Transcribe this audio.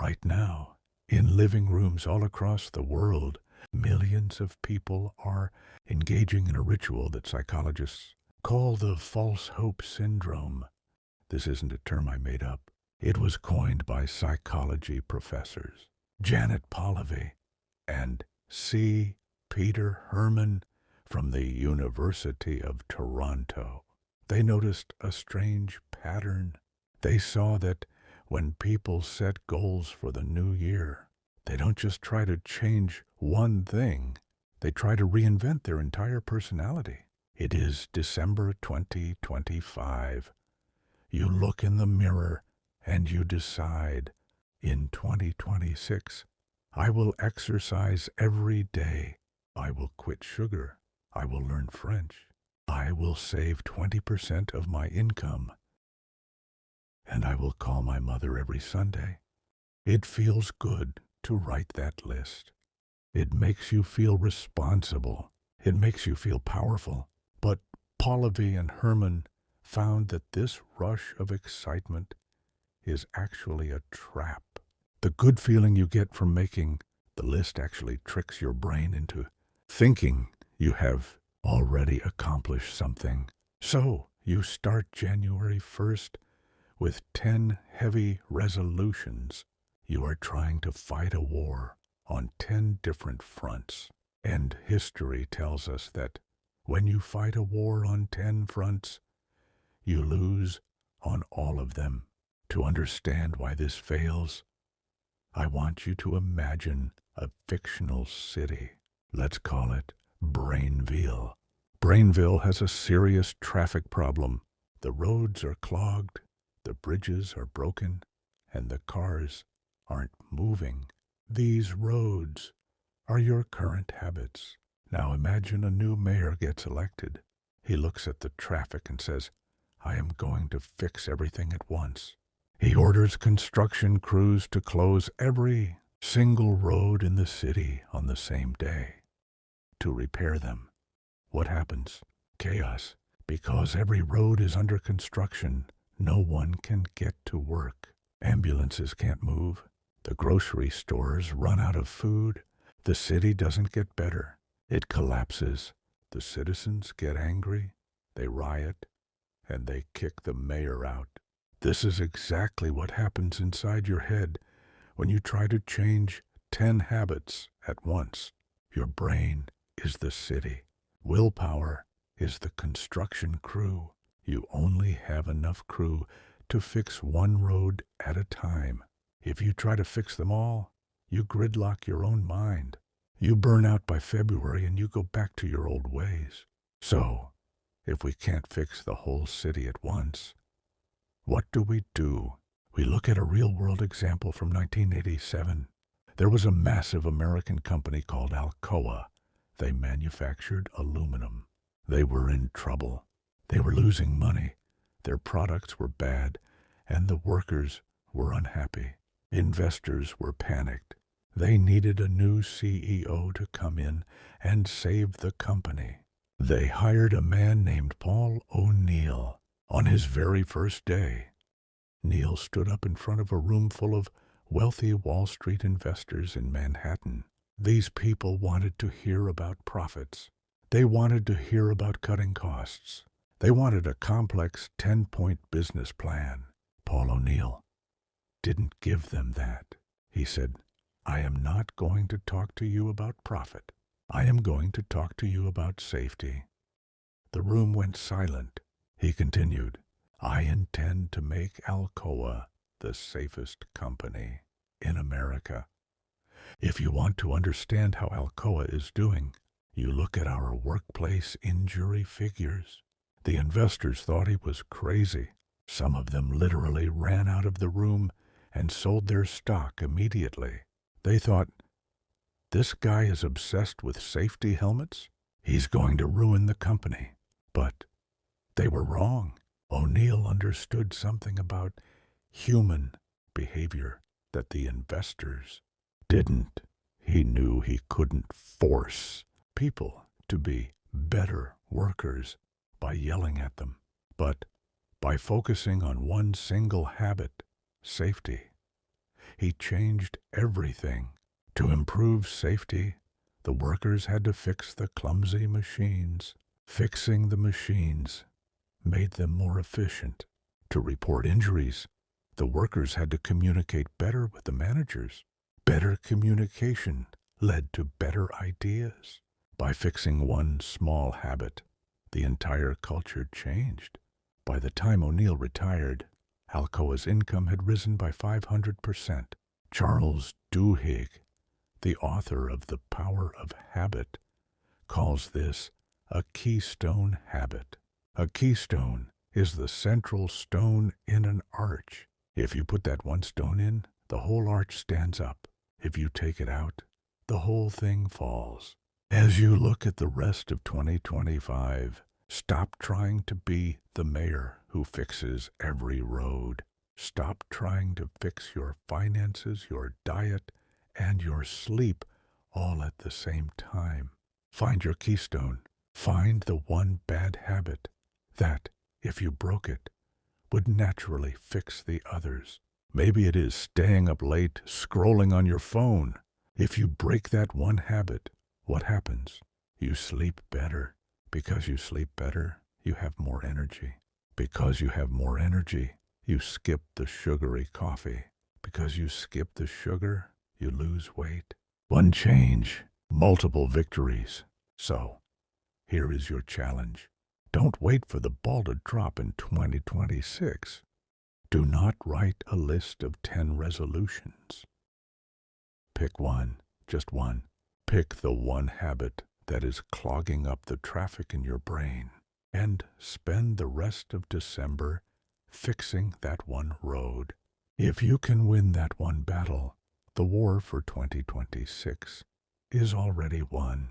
Right now, in living rooms all across the world, millions of people are engaging in a ritual that psychologists call the false hope syndrome. This isn't a term I made up. It was coined by psychology professors Janet Polivy and C. Peter Herman from the University of Toronto. They noticed a strange pattern. They saw that when people set goals for the new year, they don't just try to change one thing, they try to reinvent their entire personality. It is December 2025. You look in the mirror and you decide, in 2026, I will exercise every day. I will quit sugar. I will learn French. I will save 20% of my income. And I will call my mother every Sunday. It feels good to write that list. It makes you feel responsible. It makes you feel powerful. But Polivy and Herman found that this rush of excitement is actually a trap. The good feeling you get from making the list actually tricks your brain into thinking you have already accomplished something. So you start January 1st with 10 heavy resolutions. You are trying to fight a war on 10 different fronts. And history tells us that when you fight a war on 10 fronts, you lose on all of them. To understand why this fails, I want you to imagine a fictional city. Let's call it Brainville. Brainville has a serious traffic problem. The roads are clogged, the bridges are broken, and the cars aren't moving. These roads are your current habits. Now imagine a new mayor gets elected. He looks at the traffic and says, I am going to fix everything at once. He orders construction crews to close every single road in the city on the same day to repair them. What happens? Chaos. Because every road is under construction, no one can get to work. Ambulances can't move. The grocery stores run out of food. The city doesn't get better. It collapses. The citizens get angry. They riot. And they kick the mayor out. This is exactly what happens inside your head when you try to change 10 habits at once. Your brain is the city. Willpower is the construction crew. You only have enough crew to fix one road at a time. If you try to fix them all, you gridlock your own mind. You burn out by February and you go back to your old ways. So, if we can't fix the whole city at once, what do? We look at a real-world example from 1987. There was a massive American company called Alcoa. They manufactured aluminum. They were in trouble. They were losing money. Their products were bad, and the workers were unhappy. Investors were panicked. They needed a new CEO to come in and save the company. They hired a man named Paul O'Neill. On his very first day, Neil stood up in front of a room full of wealthy Wall Street investors in Manhattan. These people wanted to hear about profits. They wanted to hear about cutting costs. They wanted a complex 10-point business plan. Paul O'Neill didn't give them that. He said, I am not going to talk to you about profit. I am going to talk to you about safety. The room went silent. He continued, I intend to make Alcoa the safest company in America. If you want to understand how Alcoa is doing, you look at our workplace injury figures. The investors thought he was crazy. Some of them literally ran out of the room and sold their stock immediately. They thought, this guy is obsessed with safety helmets. He's going to ruin the company. But they were wrong. O'Neill understood something about human behavior that the investors didn't. He knew he couldn't force people to be better workers by yelling at them, but by focusing on one single habit, safety. He changed everything. To improve safety, the workers had to fix the clumsy machines. Fixing the machines made them more efficient. To report injuries, the workers had to communicate better with the managers. Better communication led to better ideas. By fixing one small habit, the entire culture changed. By the time O'Neill retired, Alcoa's income had risen by 500%. Charles Duhigg, the author of The Power of Habit, calls this a keystone habit. A keystone is the central stone in an arch. If you put that one stone in, the whole arch stands up. If you take it out, the whole thing falls. As you look at the rest of 2025, stop trying to be the mayor who fixes every road. Stop trying to fix your finances, your diet, and your sleep all at the same time. Find your keystone. Find the one bad habit that, if you broke it, would naturally fix the others. Maybe it is staying up late, scrolling on your phone. If you break that one habit, what happens? You sleep better. Because you sleep better, you have more energy. Because you have more energy, you skip the sugary coffee. Because you skip the sugar, you lose weight. One change, multiple victories. So, here is your challenge. Don't wait for the ball to drop in 2026. Do not write a list of 10 resolutions. Pick one, just one. Pick the one habit that is clogging up the traffic in your brain, and spend the rest of December fixing that one road. If you can win that one battle, the war for 2026 is already won.